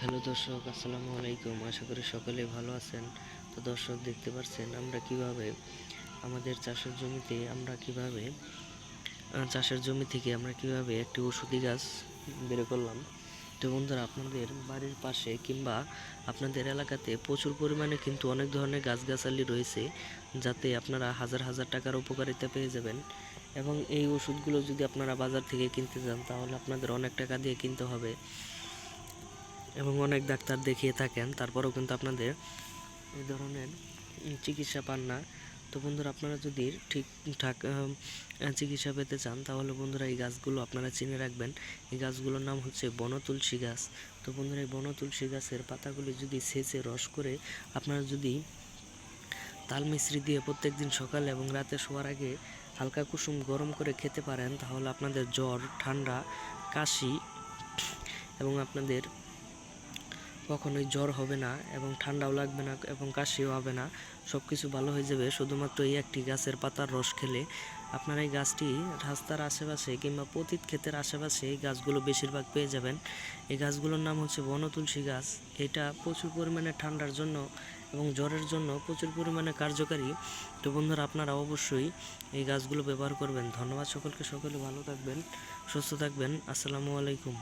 Hello দর্শক, আসসালামু আলাইকুম। আশা করি সকলে ভালো আছেন। তো দর্শক, দেখতে পাচ্ছেন আমরা কিভাবে আমাদের চাষের জমি থেকে আমরা কিভাবে একটি ওষুধি গাছ বের করলাম। তো বন্ধুরা, আপনাদের বাড়ির পাশে কিংবা আপনাদের এলাকাতে প্রচুর পরিমাণে কিন্তু অনেক ধরনের গাছগাছালি রয়েছে, যাতে আপনারা হাজার হাজার টাকার উপকারিতা পেয়ে যাবেন। এবং এই ওষুধগুলো যদি আপনারা বাজার থেকে কিনতে যান, তাহলে আপনাদের অনেক টাকা দিয়ে কিনতে হবে এবং অনেক ডাক্তার দেখিয়ে থাকেন, তারপরেও কিন্তু আপনাদের এই ধরনের চিকিৎসা পান না। তো বন্ধুরা, আপনারা যদি ঠিকঠাক চিকিৎসা পেতে চান, তাহলে বন্ধুরা এই গাছগুলো আপনারা চিনে রাখবেন। এই গাছগুলোর নাম হচ্ছে বনতুলসী গাছ। তো বন্ধুরা, এই বনতুলসী গাছের পাতাগুলি যদি ছেঁচে রস করে আপনারা যদি তাল মিশ্রি দিয়ে প্রত্যেক দিন সকালে এবং রাতে শোয়ার আগে হালকা কুসুম গরম করে খেতে পারেন, তাহলে আপনাদের জ্বর, ঠান্ডা, কাশি এবং আপনাদের কখনোই জ্বর হবে না এবং ঠান্ডাও লাগবে না এবং কাশিও হবে না। সব কিছু ভালো হয়ে যাবে শুধুমাত্র এই একটি গাছের পাতার রস খেলে। আপনারা এই গাছটি রাস্তার আশেপাশে কিংবা পতিত ক্ষেতের আশেপাশে এই গাছগুলো বেশিরভাগ পেয়ে যাবেন। এই গাছগুলোর নাম হচ্ছে বনতুলসী গাছ। এটা প্রচুর পরিমাণে ঠান্ডার জন্য এবং জ্বরের জন্য প্রচুর পরিমাণে কার্যকারী। তো বন্ধুরা, আপনারা অবশ্যই এই গাছগুলো ব্যবহার করবেন। ধন্যবাদ সকলকে। সকলে ভালো থাকবেন, সুস্থ থাকবেন। আসসালামু আলাইকুম।